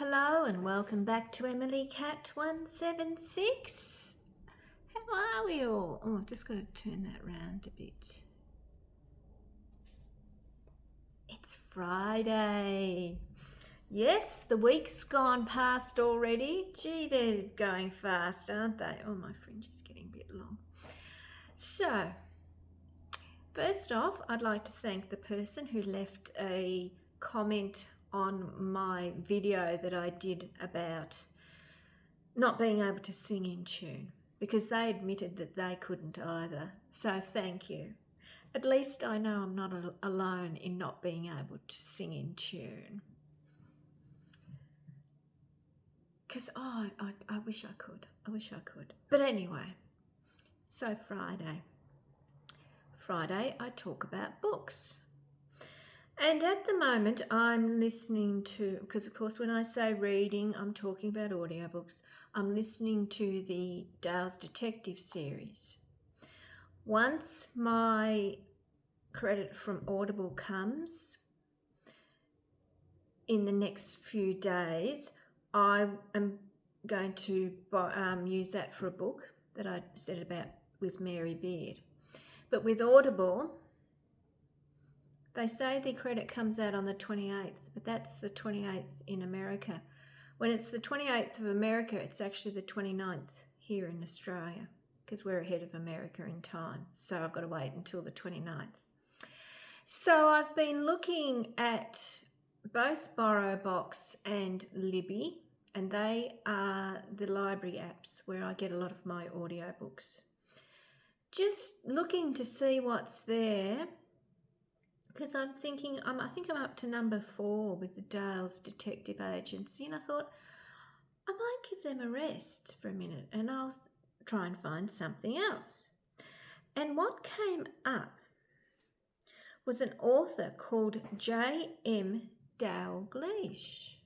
Hello and welcome back to Emily Cat 176. How are we all? Oh, I've just got to turn that round a bit. It's Friday. Yes, the week's gone past already. Gee, they're going fast, aren't they? Oh, my fringe is getting a bit long. So, first off, I'd like to thank the person who left a comment on my video that I did about not being able to sing in tune, because they admitted that they couldn't either. So thank you. At least I know I'm not alone in not being able to sing in tune. Because, I wish I could. I wish I could. But anyway, so Friday. Friday, I talk about books. And at the moment, I'm listening to, because of course when I say reading, I'm talking about audiobooks. I'm listening to the Dale's Detective series. Once my credit from Audible comes in the next few days, I am going to use that for a book that I said about with Mary Beard. But with Audible, they say the credit comes out on the 28th, but that's the 28th in America. When it's the 28th of America, it's actually the 29th here in Australia, because we're ahead of America in time. So I've got to wait until the 29th. So I've been looking at both BorrowBox and Libby, and they are the library apps where I get a lot of my audiobooks. Just looking to see what's there, because I'm thinking, I think I'm up to number 4 with the Dale's Detective Agency, and I thought I might give them a rest for a minute and I'll try and find something else. And what came up was an author called J.M. Dalgleish.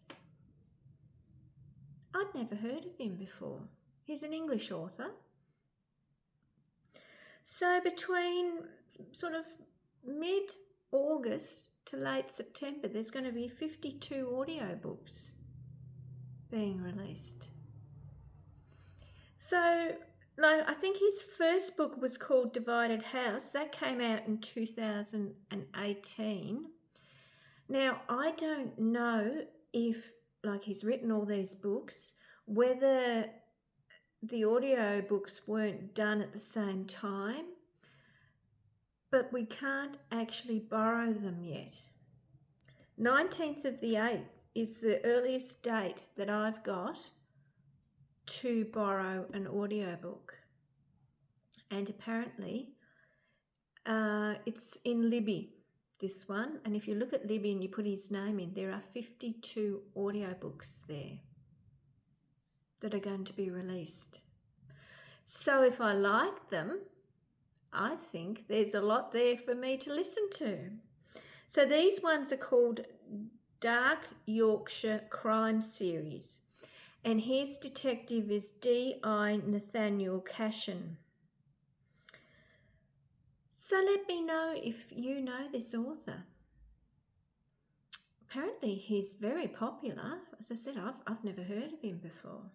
I'd never heard of him before. He's an English author. So between sort of mid-August to late September, there's going to be 52 audiobooks being released. So, I think his first book was called Divided House. That came out in 2018. Now, I don't know if, he's written all these books, whether the audio books weren't done at the same time, but we can't actually borrow them yet. 19th of the 8th is the earliest date that I've got to borrow an audiobook. And apparently it's in Libby, this one. And if you look at Libby and you put his name in, there are 52 audiobooks there that are going to be released. So if I like them, I think there's a lot there for me to listen to. So these ones are called Dark Yorkshire Crime Series. And his detective is D.I. Nathaniel Cashin. So let me know if you know this author. Apparently he's very popular. As I said, I've never heard of him before.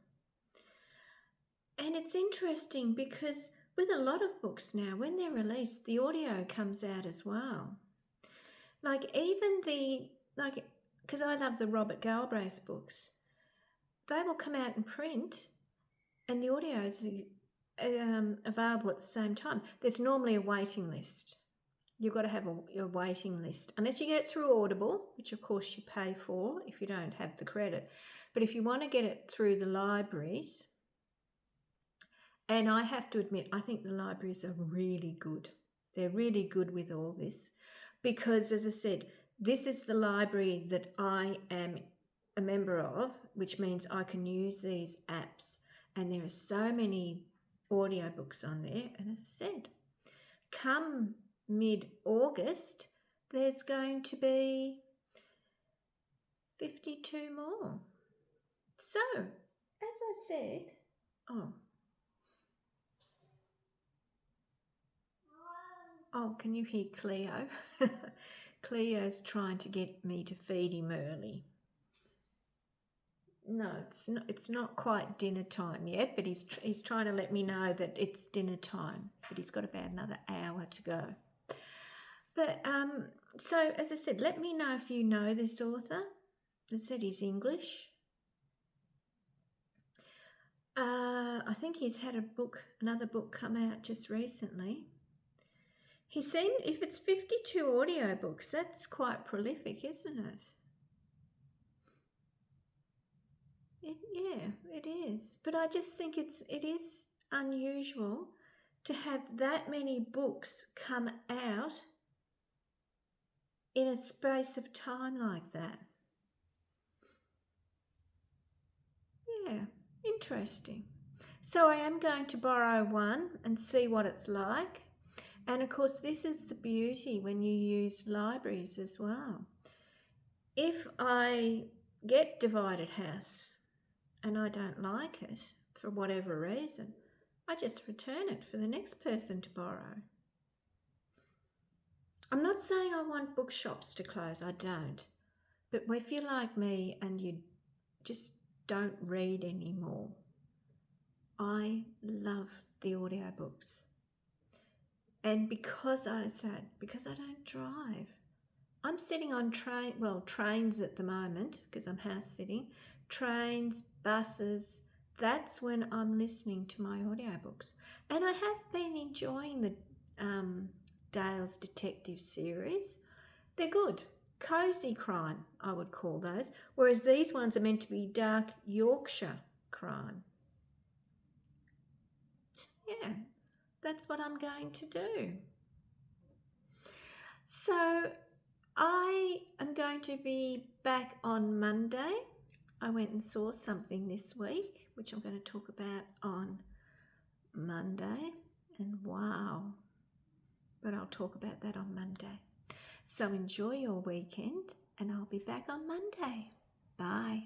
And it's interesting because with a lot of books now, when they're released, the audio comes out as well. Because I love the Robert Galbraith books, they will come out in print and the audio is available at the same time. There's normally a waiting list. You've got to have a waiting list, unless you get it through Audible, which of course you pay for if you don't have the credit. But if you want to get it through the libraries, and I have to admit, I think the libraries are really good. They're really good with all this because, as I said, this is the library that I am a member of, which means I can use these apps. And there are so many audiobooks on there. And as I said, come mid-August, there's going to be 52 more. So, as I said, can you hear Cleo? Cleo's trying to get me to feed him early. No, it's not quite dinner time yet, but he's trying to let me know that it's dinner time, but he's got about another hour to go. But so as I said, let me know if you know this author. I said he's English. I think he's had another book come out just recently. He seemed, if it's 52 audiobooks, that's quite prolific, isn't it? Yeah, it is. But I just think it is unusual to have that many books come out in a space of time like that. Yeah, interesting. So I am going to borrow one and see what it's like. And of course, this is the beauty when you use libraries as well. If I get Divided House and I don't like it for whatever reason, I just return it for the next person to borrow. I'm not saying I want bookshops to close, I don't. But if you're like me and you just don't read anymore, I love the audiobooks. And because I don't drive, I'm sitting on trains at the moment because I'm house sitting, trains, buses, that's when I'm listening to my audiobooks. And I have been enjoying the Dale's Detective series. They're good. Cozy crime, I would call those, whereas these ones are meant to be dark Yorkshire crime. Yeah, that's what I'm going to do. So I am going to be back on Monday. I went and saw something this week, which I'm going to talk about on Monday. And wow, but I'll talk about that on Monday. So enjoy your weekend and I'll be back on Monday. Bye.